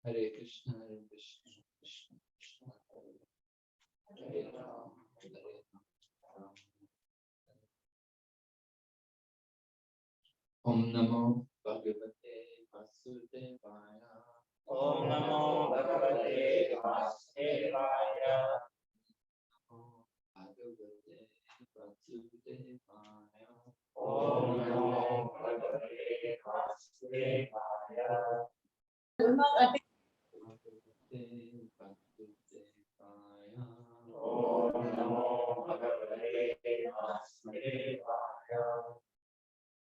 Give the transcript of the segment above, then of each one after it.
Hare Krishna, Krishna Krishna, Hare Ram, Hare Ram. Om Namo Bhagavate Vasudevaya. Om Namo Bhagavate Vasudevaya. Bhagavate Vasudevaya. Om Namo Bhagavate Vasudevaya. Bhagavate Vasudevaya. Om Namo Bhagavate Vasudevaya.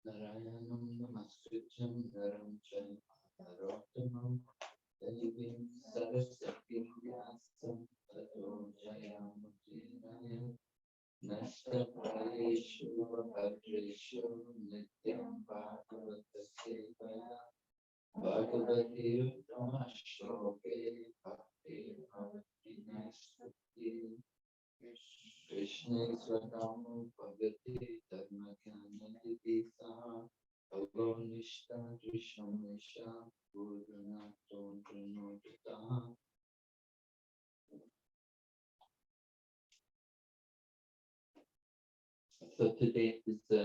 Narayanam Namaskrityam Naram Chaiva Narottamam Devim Saraswatim Vyasam Tato Jayamudinaya Nashtaprayeshu Bhadreshu Nityam Bhagavata Sevaya Bhagavati Uttama-shloke Bhakti Bhavati Nastati Krishna Swadamo Bhagati Dharmakyanaditi Saha Bhagonishta Drishamisha Puranato Pranoditaha. So today is the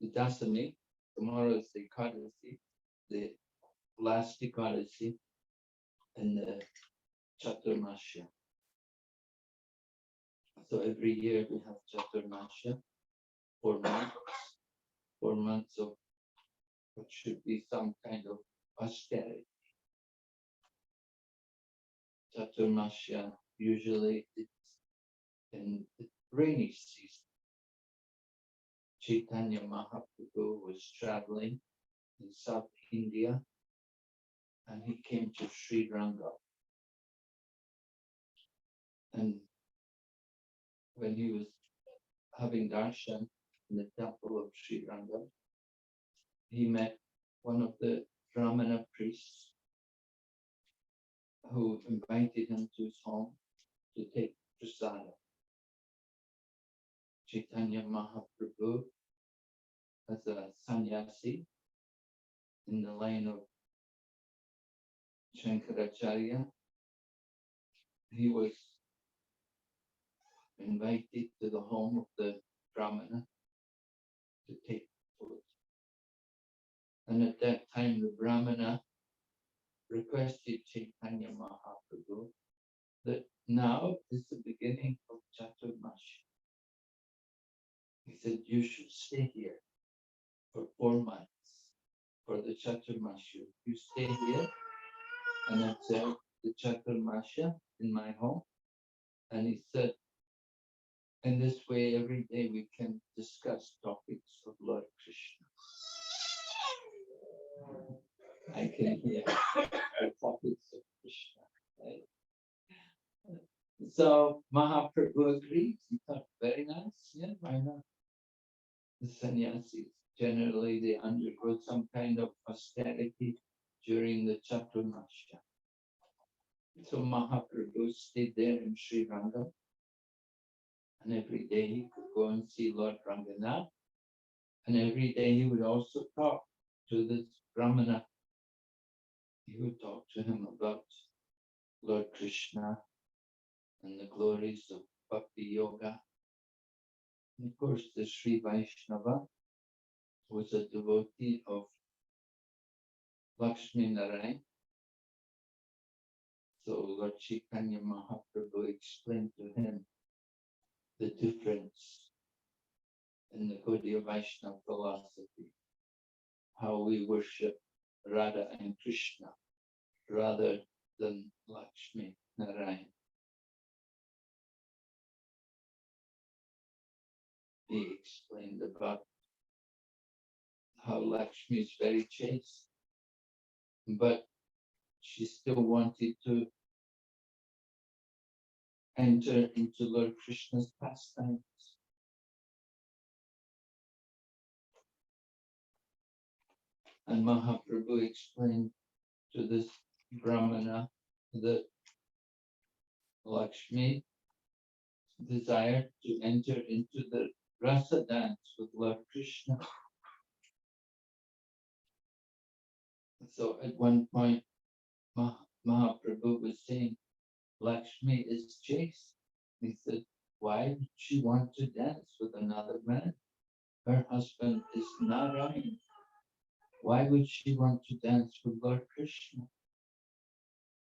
Dasami. Tomorrow is the Ekadasi, the last Ekadasi in the Chaturmasya. So every year we have Chaturmasya, 4 months of what should be some kind of austerity. Chaturmasya, usually it's in the rainy season. Chaitanya Mahaprabhu was traveling in South India and he came to Sri Ranga. And when he was having darshan in the temple of Sri Ranga, he met one of the Brahmana priests who invited him to his home to take prasada. Chaitanya Mahaprabhu, as a sannyasi in the line of Shankaracharya, he was invited to the home of the Brahmana to take food. And at that time, the Brahmana requested Chaitanya Mahaprabhu that now is the beginning of Chaturmasya. He said, you should stay here for 4 months for the Chaturmasya. You stay here and observe the Chaturmasya in my home. And he said, in this way, every day we can discuss topics of Lord Krishna. I can hear the topics of Krishna, right? So Mahaprabhu agreed. He thought, very nice. Yeah, why not? The sannyasis, generally they undergo some kind of austerity during the Chaturmasya. So Mahaprabhu stayed there in Sri Ranga. And every day he could go and see Lord Ranganath. And every day he would also talk to this Brahmana. He would talk to him about Lord Krishna and the glories of Bhakti Yoga. And of course, the Sri Vaishnava was a devotee of Lakshmi Narayan. So Lord Chaitanya Mahaprabhu explained to him the difference in the Gaudiya Vaishnava philosophy, how we worship Radha and Krishna rather than Lakshmi Narayan. He explained about how Lakshmi is very chaste, but she still wanted to enter into Lord Krishna's pastimes. And Mahaprabhu explained to this Brahmana that Lakshmi desired to enter into the rasa dance with Lord Krishna. So at one point, Mahaprabhu was saying, Lakshmi is chaste. He said, why would she want to dance with another man? Her husband is Narayan. Why would she want to dance with Lord Krishna?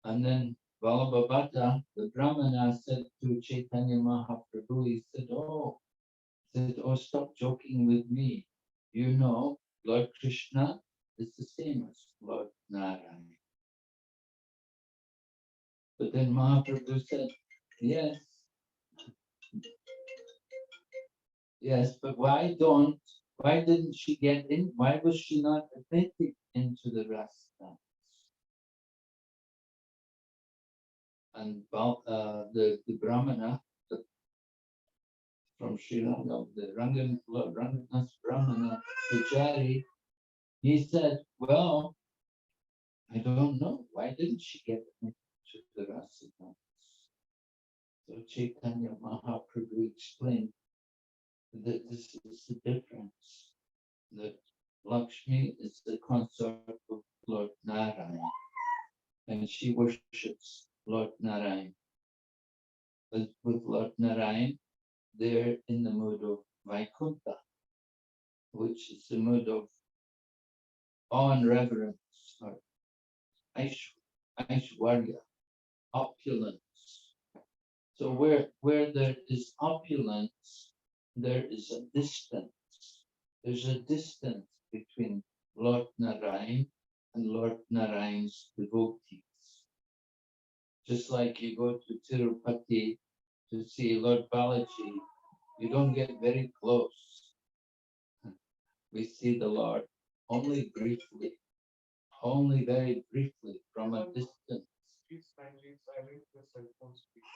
And then Vallabhabhata, the Brahmana, said to Chaitanya Mahaprabhu, he said, oh, stop joking with me. You know, Lord Krishna is the same as Lord Narayan. But then Mahaprabhu said, yes, but why didn't she get in? Why was she not admitted into the rasa? And the Brahmana from Sri Lanka, the Ranganath Brahmana Pujari, he said, well, I don't know. Why didn't she get into the rasa dance? So Chaitanya Mahaprabhu explained that this is the difference, that Lakshmi is the consort of Lord Narayan, and she worships Lord Narayan. With Lord Narayan, they're in the mood of Vaikuntha, which is the mood of awe and reverence, or Aishwarya, opulence. So where there is opulence, there is a distance. There's a distance between Lord Narayan and Lord Narayan's devotees. Just like you go to Tirupati to see Lord Balaji, you don't get very close. We see the Lord only briefly, only very briefly from a distance. Please kindly silence the cell phone speaker.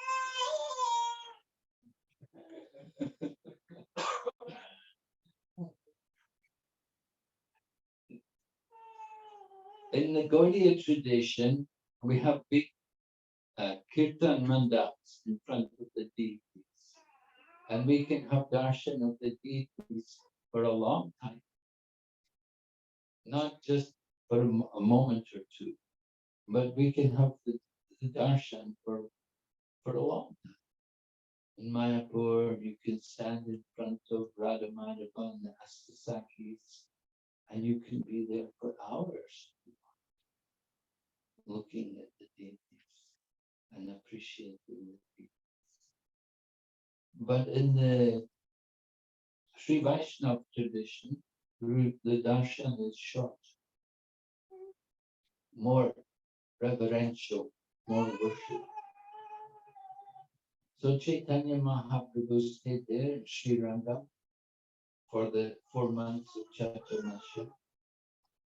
In the Gaudiya tradition, we have big kirtan mandats in front of the deities. And we can have darshan of the deities for a long time. Not just for a moment or two, but we can have the darshan for a long time. In Mayapur, you can stand in front of Radha Madhava and the Astasakis, and you can be there for hours looking at the deities and appreciating the deities. But in the Sri Vaishnava tradition, the darshan is short, more reverential, more worship. So Chaitanya Mahaprabhu stayed there in Sri Ranga for the 4 months of Chaturmasya.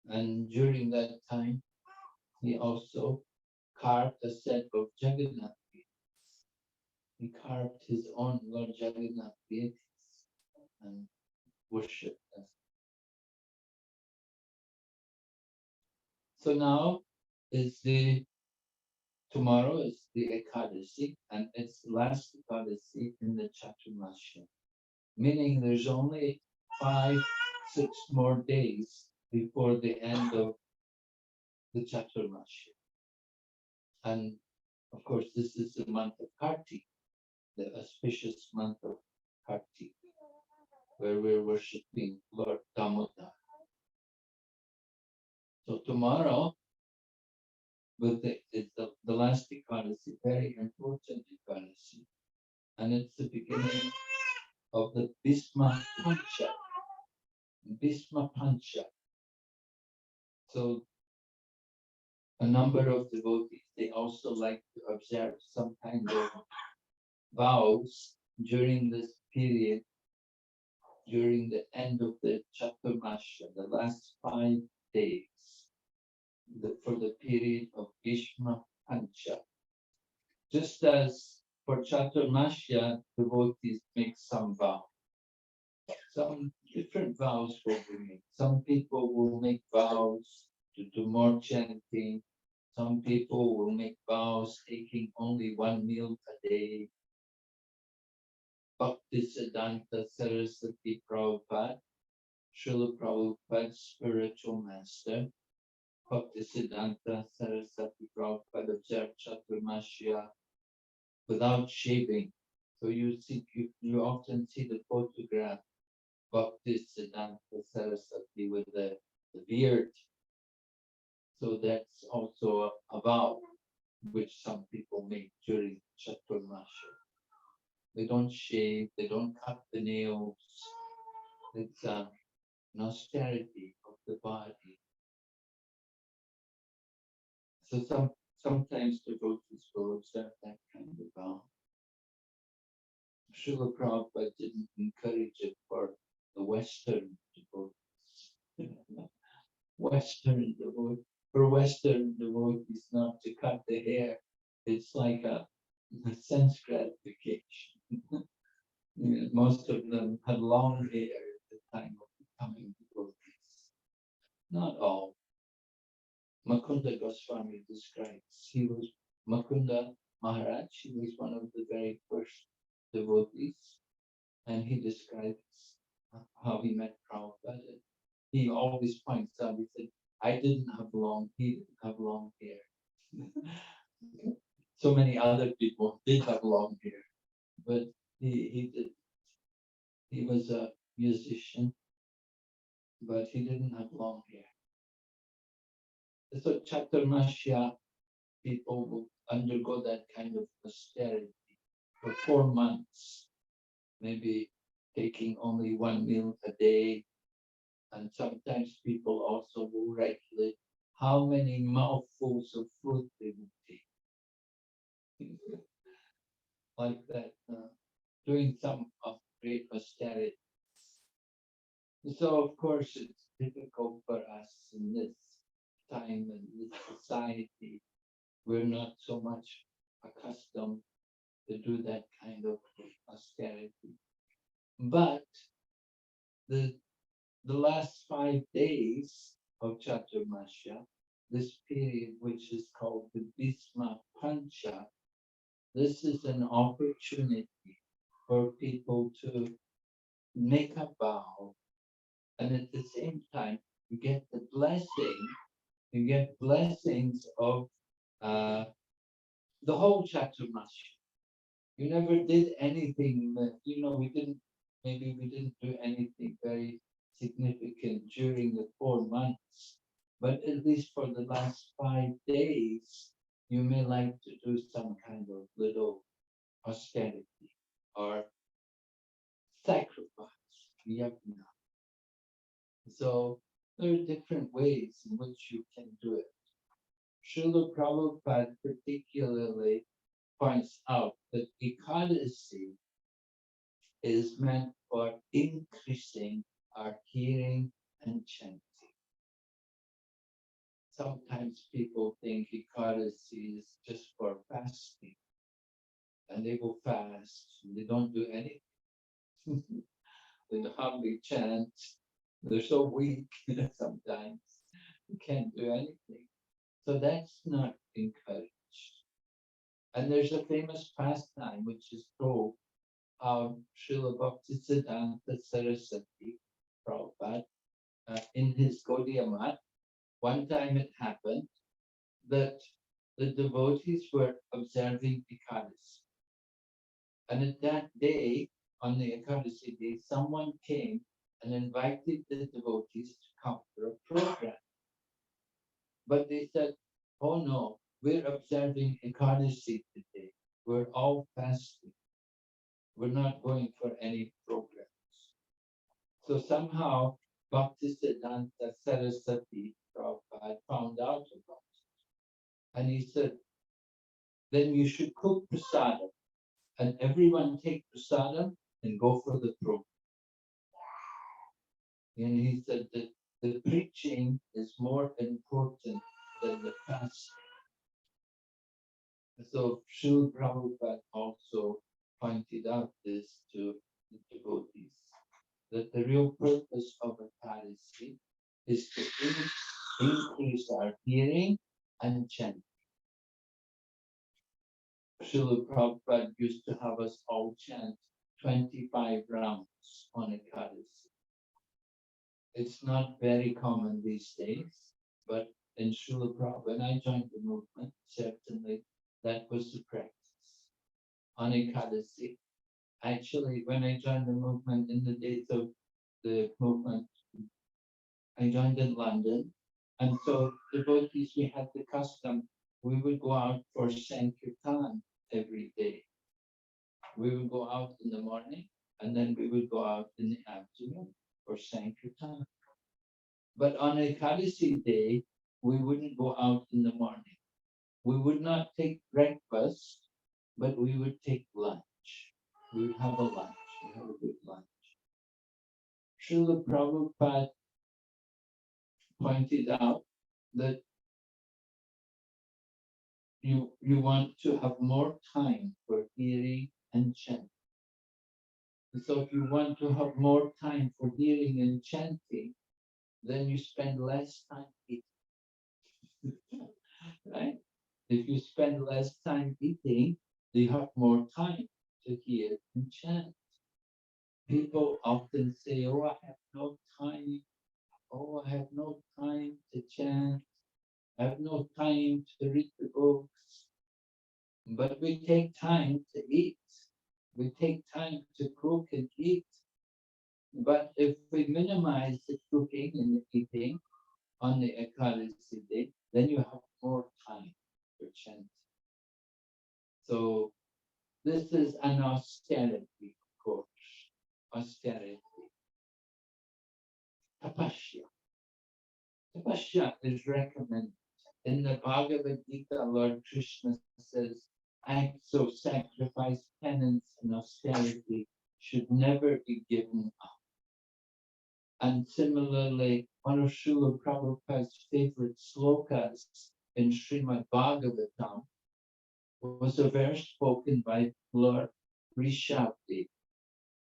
And during that time, he also carved a set of Jagannath deities. He carved his own Lord Jagannath deities and worshipped them. So now tomorrow is the Ekadasi, and it's the last Ekadasi in the Chaturmasya, meaning there's only 5-6 more days before the end of the Chaturmasya. And of course, this is the month of Kartik, the auspicious month of Kartik, where we're worshipping Lord Damodar. So tomorrow, it's the last Ekadasi, very important Ekadasi, and it's the beginning of the Bhisma Pancaka. Bhisma Pancaka. So a number of devotees, they also like to observe some kind of vows during this period, during the end of the Chaturmasya. Chaturmasya, the last 5 days, for the period of Bhisma Pancaka. Just as for Chaturmasya, devotees make some vows. Some different vows will be made. Some people will make vows to do more chanting. Some people will make vows taking only one meal a day. Bhaktisiddhanta Saraswati Prabhupada, Srila Prabhupada's spiritual master, Bhaktisiddhanta Saraswati Prabhupada observed Chaturmasya without shaving. So you often see the photograph Bhaktisiddhanta Saraswati with the beard. So that's also a vow which some people make during Chaturmasya. They don't shave, they don't cut the nails. It's an austerity of the body. So sometimes devotees will observe that kind of vow. Srila Prabhupada didn't encourage it for the Western devotees. For Western devotees not to cut the hair, it's like a sense gratification. Most of them had long hair at the time of becoming devotees. Not all. Makunda Goswami describes, Makunda Maharaj, he was one of the very first devotees, and he describes how he met Prabhupada. He always points out, he said, he didn't have long hair. So many other people did have long hair, but he did. He was a musician, but he didn't have long hair. So Chaturmasya, people will undergo that kind of austerity for 4 months, maybe taking only one meal a day. And sometimes people also will regulate how many mouthfuls of food they will take. Like that, doing some of great austerity. So of course it's difficult for us in this time and this society. We're not so much accustomed to do that kind of austerity. But the last 5 days of Chaturmasya, this period which is called the Bhisma Pancaka, this is an opportunity for people to make a vow, and at the same time you get blessings of the whole Chaturmasya. You never did anything that, maybe we didn't do anything very significant during the 4 months, but at least for the last 5 days, you may like to do some kind of little austerity or sacrifice, yajna. So there are different ways in which you can do it. Srila Prabhupada particularly points out that Ekadasi is meant for increasing our hearing and chanting. Sometimes people think Ekadasi is just for fasting, and they will fast, and they don't do anything. They hardly chant. They're so weak sometimes, you can't do anything. So that's not encouraged. And there's a famous pastime which is told how Srila Bhaktisiddhanta Saraswati Prabhupada, in his Gaudiya Math, one time it happened that the devotees were observing Ekadasi. And at that day, on the Ekadasi day, someone came and invited the devotees to come for a program. But they said, oh no, we're observing Ekadasi today. We're all fasting. We're not going for any programs. So somehow Bhaktisiddhanta Saraswati Prabhupada found out about it. And he said, then you should cook prasadam, and everyone take prasadam and go for the program. And he said that the preaching is more important than the fast. So Srila Prabhupada also pointed out this to the devotees, that the real purpose of Ekadasi is to increase our hearing and chanting. Srila Prabhupada used to have us all chant 25 rounds on Ekadasi. It's not very common these days, but in Srila Prabhupada, when I joined the movement, certainly that was the practice. On Ekadasi, actually, when I joined the movement in the days of the movement, I joined in London. And so devotees, we had the custom, we would go out for Sankirtan every day. We would go out in the morning and then we would go out in the afternoon for Sankirtan. But on Ekadasi day, we wouldn't go out in the morning. We would not take breakfast, but we would take lunch. We would have a lunch, we have a good lunch. Srila Prabhupada pointed out that you want to have more time for hearing and chanting. So if you want to have more time for hearing and chanting, then you spend less time eating. Right? If you spend less time eating, you have more time to hear and chant. People often say, oh, I have no time. Oh, I have no time to chant. I have no time to read the books. But we take time to eat. We take time to cook and eat. But if we minimize the cooking and the eating on the Ekadasi day, then you have more time for chanting. So this is an austerity course. Austerity. Tapasya. Tapasya is recommended. In the Bhagavad Gita, Lord Krishna says, acts of sacrifice, penance, and austerity should never be given up. And similarly, one of Srila Prabhupada's favorite slokas in Srimad Bhagavatam was a verse spoken by Lord Rishabdev.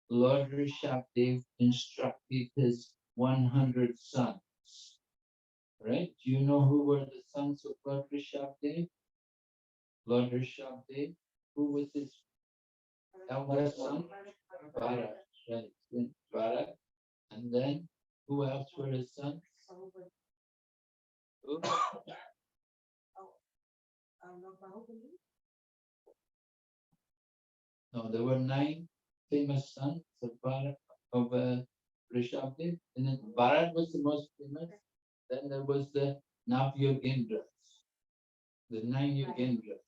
Lord Rishabdev instructed his 100 sons. Right? Do you know who were the sons of Lord Rishabdev? Lord Rishabdev, who was his eldest son? Bharat. Right. Bharat. And then, who else were his sons? Who? No, there were 9 famous sons of Bharat, of Rishabdev. And then Bharat was the most famous. Then there was the Navyogendras, the 9 Yogendras.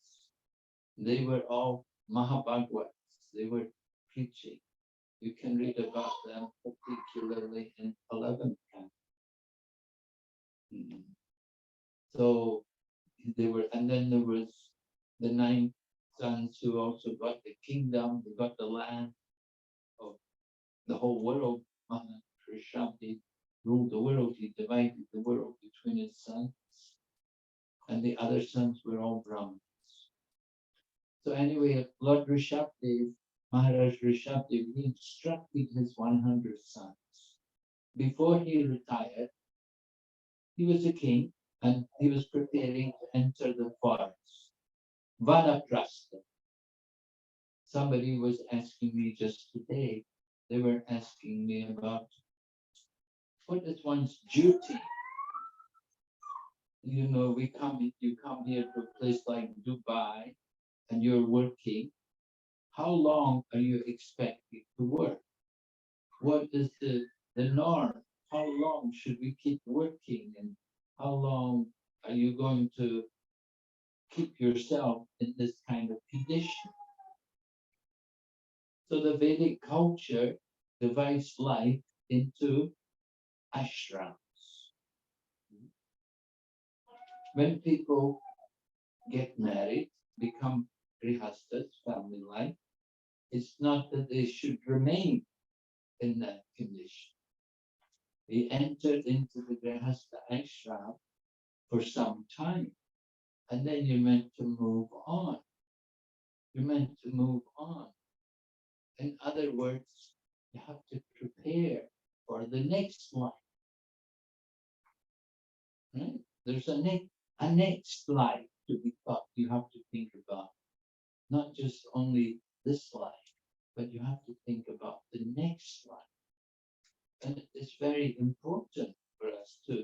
They were all Mahabhagavats. They were preaching. You can read about them, particularly in 11th canto. So they were, and then there was the 9 sons who also got the kingdom, they got the land of the whole world. Rishabdev ruled the world, he divided the world between his sons, and the other sons were all Brahmins. So anyway, Lord Rishabdev, Maharaj Rishabdev, he instructed his 100 sons. Before he retired, he was a king and he was preparing to enter the forest. Vanaprastha. Somebody was asking me just today, they were asking me about what is one's duty. You know, you come here to a place like Dubai and you're working. How long are you expected to work? What is the norm? How long should we keep working? And how long are you going to keep yourself in this kind of condition? So the Vedic culture divides life into ashrams. When people get married, become grihastas, family life, it's not that they should remain in that condition. He entered into the Grihastha ashram for some time, and then you're meant to move on. You're meant to move on. In other words, you have to prepare for the next life. Right? There's a next life to be thought. You have to think about not just only this life, but you have to think about the next life. And it's very important for us to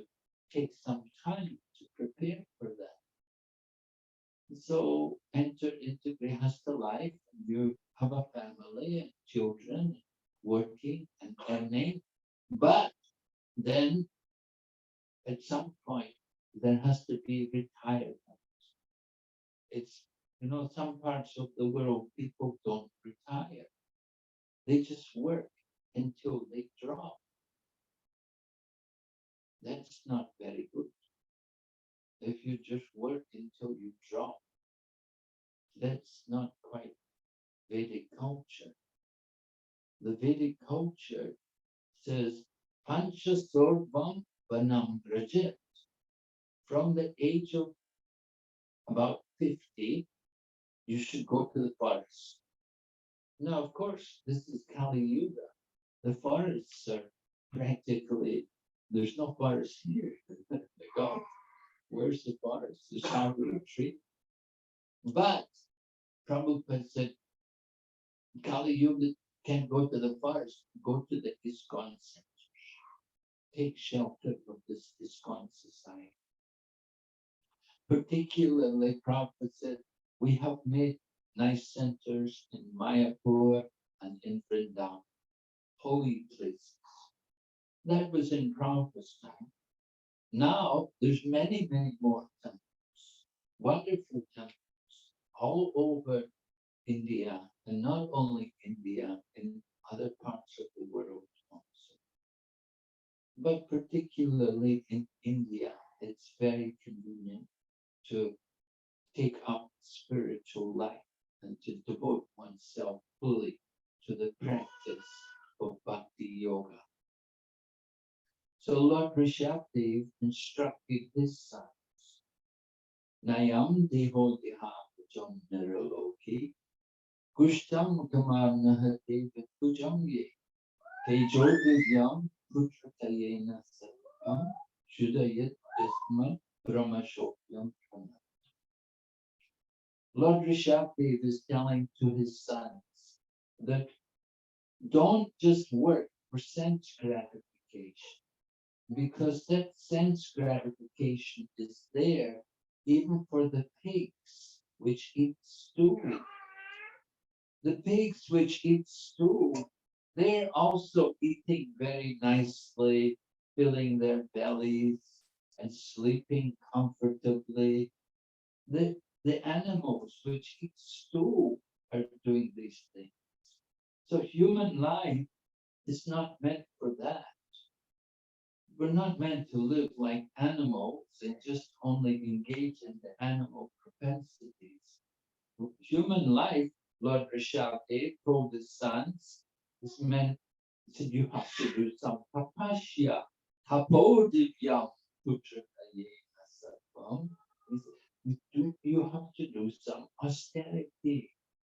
take some time to prepare for that. So enter into Grihastha life, and you have a family and children, working and earning. But then at some point, there has to be retirement. It's, some parts of the world, people don't retire. They just work until they drop. That's not very good. If you just work until you drop, that's not quite Vedic culture. The Vedic culture says, Pancha Sorvam Vanam Brajit. From the age of about 50, you should go to the forest. Now, of course, this is Kali Yuga. The forests are practically, there's no forest here. God, where's the forest? The Shavu tree. But Prabhupada said, Kali Yuga can't go to the forest, go to the ISKCON center. Take shelter of this ISKCON society. Particularly, Prabhupada said, we have made nice centers in Mayapur and in Vrindavan, holy places. That was in Prabhupada's time. Now, there's many, many more temples, wonderful temples, all over India, and not only India, in other parts of the world also. But particularly in India, it's very convenient to take up spiritual life and to devote oneself fully to the practice of bhakti yoga. So Lord Rishabdev instructed his sons, Nayam deho dehapajam niraloki, Gushtam kamarnahate vitpujam ye, Tejo vidyam putratayena sarvam, Shudayat ismat brahmashokyam pranam. Lord Rishabdev is telling to his sons that don't just work for sense gratification, because that sense gratification is there even for the pigs which eat stew. The pigs which eat stew, they're also eating very nicely, filling their bellies and sleeping comfortably. The animals which eat stew are doing these things. So human life is not meant for that. We're not meant to live like animals and just only engage in the animal propensities. Human life, Lord Rishabdev told his sons, is meant, he said, you have to do some tapasya, tapodivyam putrakayena sarvam. You have to do some austerity,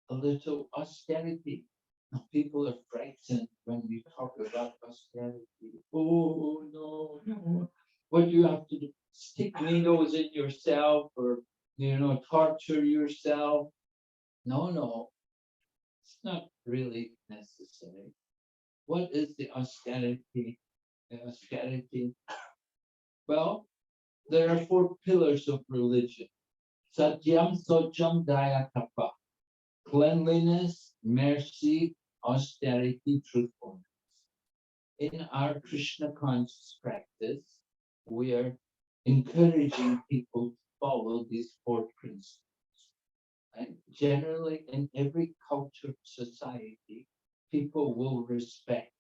a little austerity. Now, people are frightened when we talk about austerity. Oh, no, no. What do you have to do? Stick needles in yourself or, torture yourself? No, it's not really necessary. What is the austerity? The austerity? Well, there are 4 pillars of religion. Satyam, Socham, Daya, Tapa. Cleanliness, mercy, austerity, truthfulness. In our Krishna conscious practice, we are encouraging people to follow these 4 principles. And generally, in every cultured society, people will respect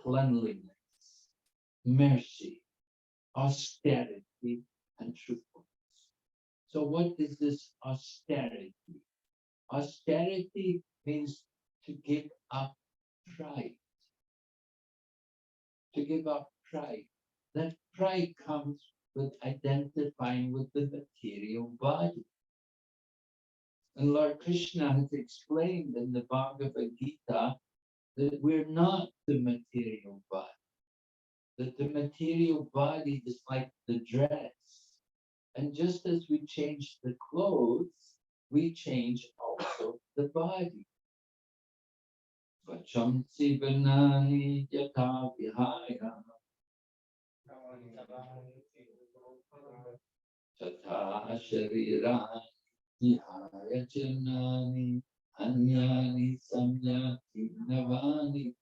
cleanliness, mercy, austerity, and truthfulness. So, what is this austerity? Austerity means to give up pride. To give up pride. That pride comes with identifying with the material body. And Lord Krishna has explained in the Bhagavad Gita that we're not the material body, that the material body is like the dress. And just as we change the clothes, we change also the body. Vachamsi vanani yatha vihaya tatha sharirani vihaya chinani anyani samyati navani.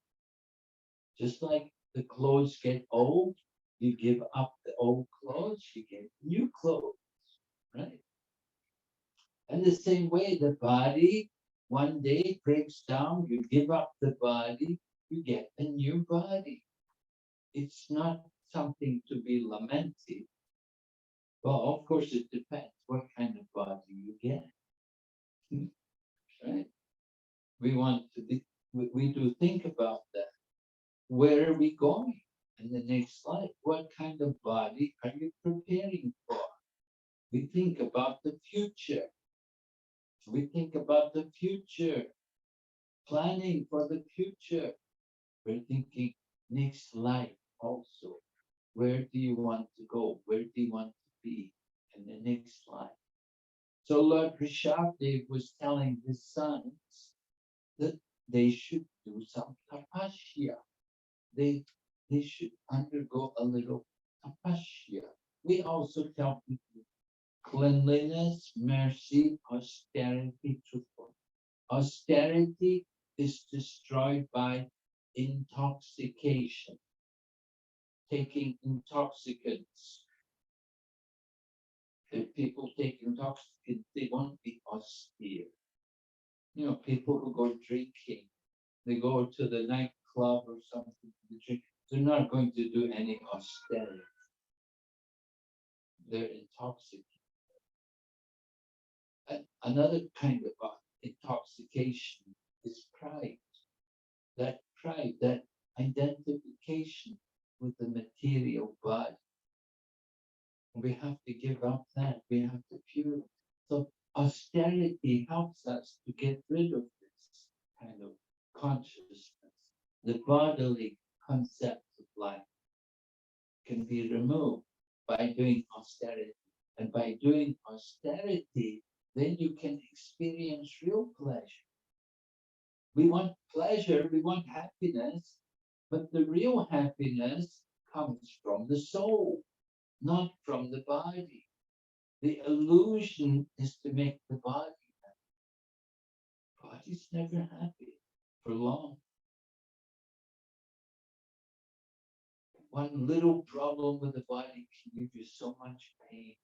Just like the clothes get old, you give up the old clothes, you get new clothes, right? And the same way, the body one day breaks down, you give up the body, you get a new body. It's not something to be lamented. Well, of course, it depends what kind of body you get, right? We want to be, we do think about that. Where are we going in the next life? What kind of body are you preparing for? We think about the future. We think about the future, planning for the future. We're thinking next life also. Where do you want to go? Where do you want to be in the next life? So Lord Rishabdev was telling his sons that they should do some tapasya. They, they should undergo a little tapasya. We also tell people cleanliness, mercy, austerity, truthfulness. Austerity is destroyed by intoxication, taking intoxicants. If people take intoxicants, they won't be austere. You know, people who go drinking, they go to the nightclub or something to drink, they're not going to do any austerity. They're intoxicated. And another kind of intoxication is pride. That pride, that identification with the material body. We have to give up that. We have to purify. So austerity helps us to get rid of this kind of consciousness. The bodily concept of life can be removed by doing austerity. And by doing austerity, then you can experience real pleasure. We want pleasure, we want happiness, but the real happiness comes from the soul, not from the body. The illusion is to make the body happy. Body's never happy for long. One little problem with the body can give you so much pain.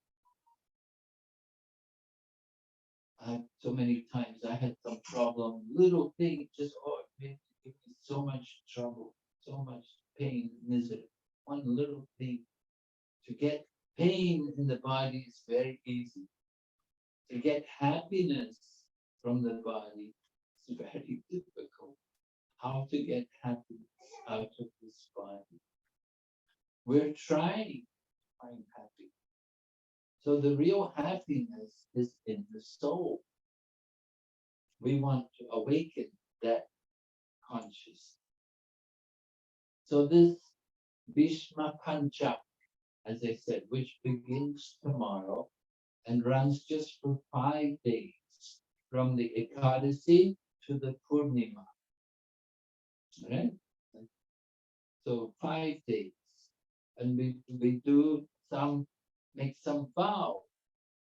So many times I had some problem, little thing, just it give me so much trouble, so much pain, misery. One little thing. To get pain in the body is very easy. To get happiness from the body is very difficult. How to get happiness out of this body? We're trying to find happiness. So the real happiness is in the soul. We want to awaken that consciousness. So this Bhisma Pancaka, as I said, which begins tomorrow and runs just for 5 days, from the Ekadasi to the Purnima. Right? So 5 days. And we do make some vow.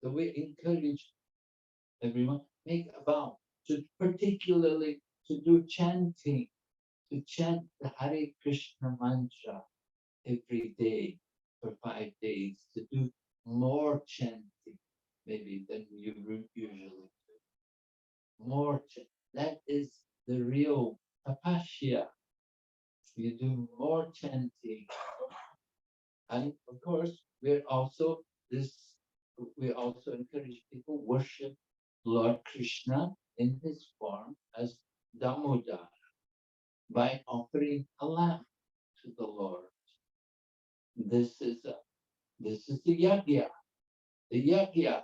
So we encourage everyone, make a vow, to particularly to do chanting, to chant the Hare Krishna mantra every day for 5 days, to do more chanting maybe than you usually do. More chanting. That is the real tapasya. You do more chanting. And of course, we also encourage people worship Lord Krishna in his form as Damodar by offering a lamb to the Lord. This is the yagya. The yagya.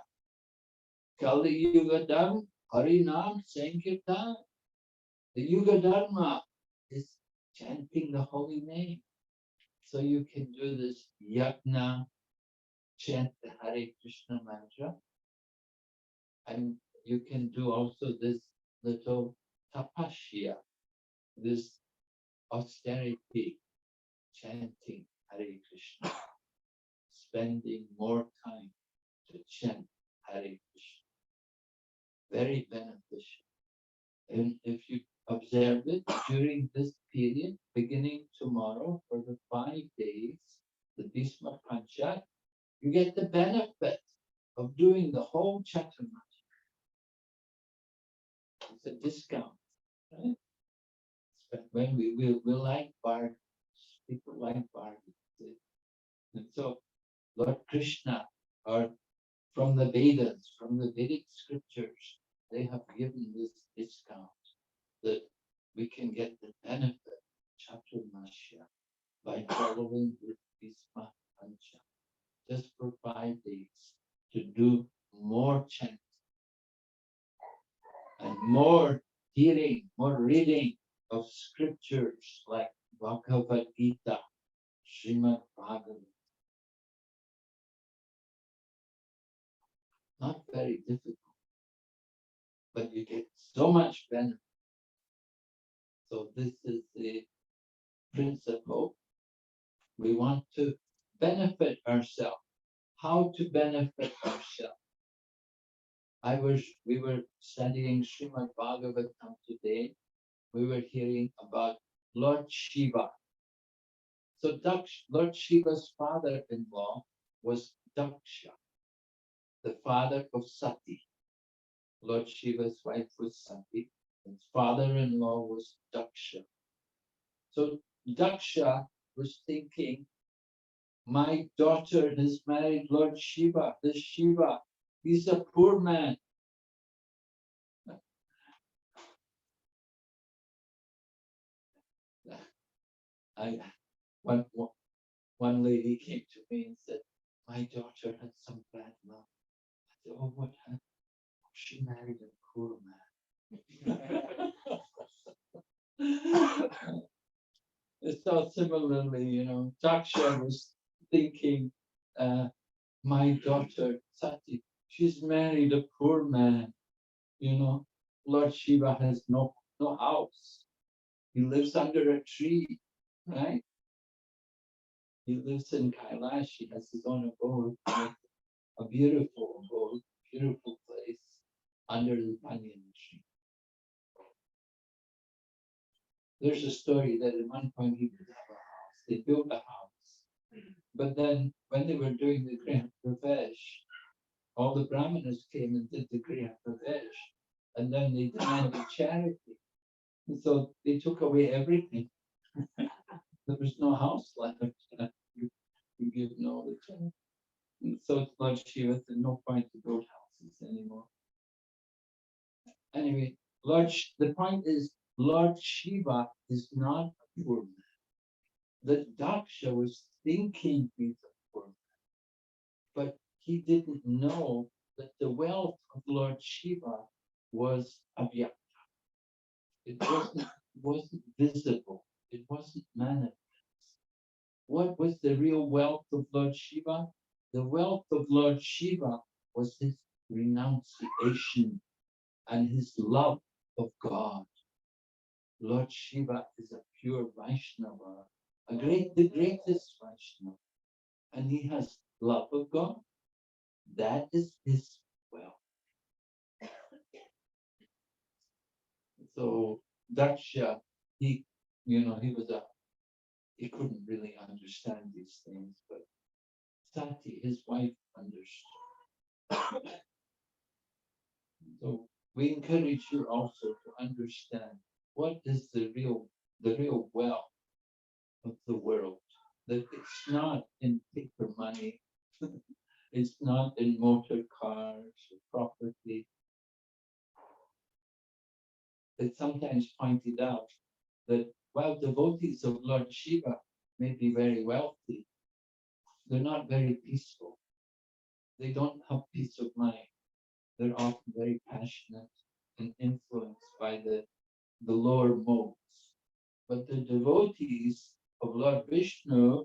Kali Yuga Dharma, Harinam Sankirtan. The Yuga Dharma is chanting the holy name. So you can do this yagna, chant the Hare Krishna mantra, and you can do also this little tapasya, this austerity, chanting Hare Krishna, spending more time to chant Hare Krishna. Very beneficial. And if you observe it during this period, beginning tomorrow for the 5 days, the Bhisma Pancaka, you get the benefit of doing the whole Chaturmasya. It's a discount, right? When we like bargains, people like bargains. And so Lord Krishna, or from the Vedas, from the Vedic scriptures, they have given this discount that we can get the benefit of Chaturmasya by following this Bhisma Pancaka just for 5 days to do more chanting and more hearing, more reading of scriptures like Bhagavad Gita, Srimad Bhagavatam. Not very difficult, but you get so much benefit. So this is the principle. We want to benefit ourselves. How to benefit ourselves? We were studying Srimad Bhagavatam today. We were hearing about Lord Shiva. So Lord Shiva's father-in-law was Daksha, the father of Sati. Lord Shiva's wife was Sati. His father-in-law was Daksha. So Daksha was thinking, my daughter has married Lord Shiva. This Shiva, he's a poor man. One lady came to me and said, my daughter had some bad luck. I said, oh, what happened? She married a poor man. So similarly, Daksha was thinking, my daughter Sati, she's married a poor man. Lord Shiva has no house. He lives under a tree, right? He lives in Kailash. He has his own abode, a beautiful abode, beautiful place under the banyan tree. There's a story that at one point he did have a house. They built a house. But then when they were doing the Griha Pravesh, all the Brahmanas came and did the Griha Pravesh. And then they demanded charity. And so they took away everything. There was no house left. You give no return. And so Lord Shiva said, no point to build houses anymore. Anyway, the point is, Lord Shiva is not a poor man. That Daksha was thinking he's a poor man, but he didn't know that the wealth of Lord Shiva was avyakta. It wasn't visible. It wasn't manifest. What was the real wealth of Lord Shiva? The wealth of Lord Shiva was his renunciation and his love of God. Lord Shiva is a pure Vaishnava, the greatest Vaishnava, and he has love of God. That is his wealth. So Daksha, he couldn't really understand these things, but Sati, his wife, understood. So we encourage you also to understand what is the real wealth of the world. That it's not in paper money, it's not in motor cars or property. It's sometimes pointed out that while devotees of Lord Shiva may be very wealthy, they're not very peaceful. They don't have peace of mind. They're often very passionate and influenced by the lower modes. But the devotees of Lord Vishnu,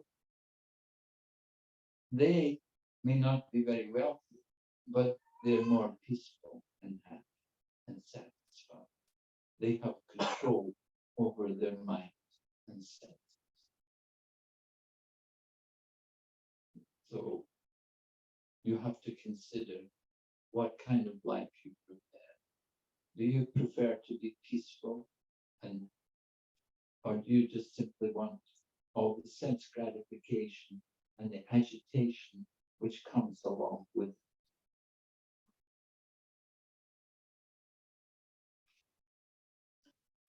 they may not be very wealthy, but they're more peaceful and happy and satisfied. They have control over their mind and senses. So you have to consider what kind of life you prefer. Do you prefer to be peaceful, and or do you just simply want all the sense gratification and the agitation which comes along with it?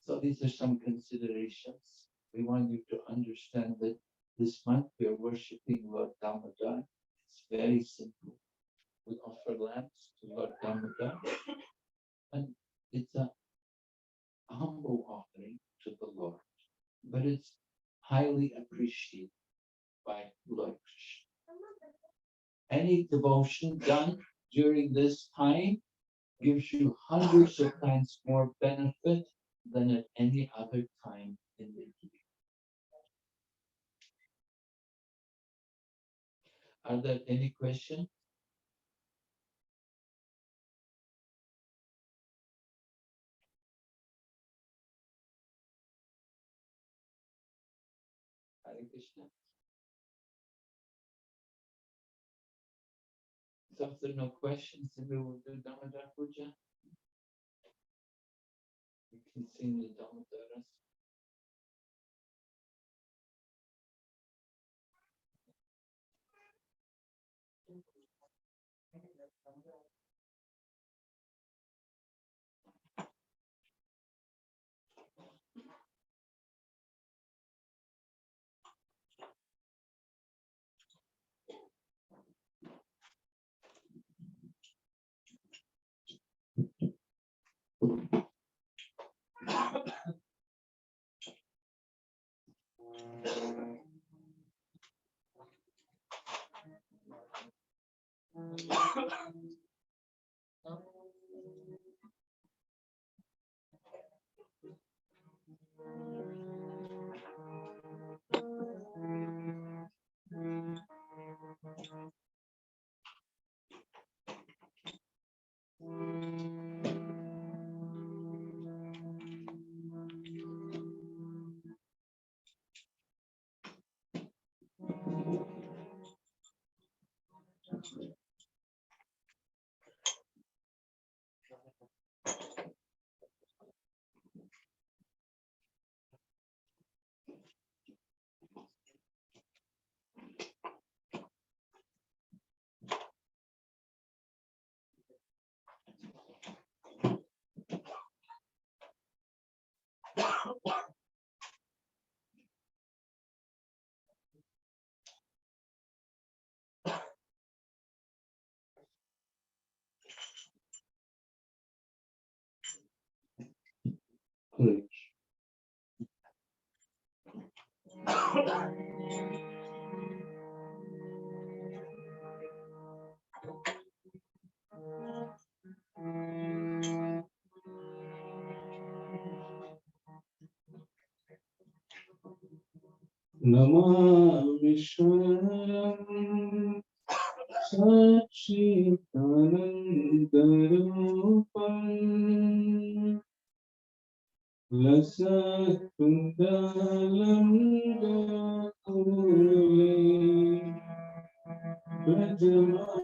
So these are some considerations. We want you to understand that this month we are worshipping Lord Damodar. It's very simple. We offer lamps to Lord Damodar, and it's a humble offering to the Lord, but it's highly appreciated by Lord Krishna. Any devotion done during this time gives you hundreds of times more benefit than at any other time in the year. Are there any questions? Hare Krishna. So if there are no questions, then we will do Damodar Puja. You can sing the Damodaras. Courage. Namamishwaram Sachitanandarupam Lasakundalam Gakule Brajama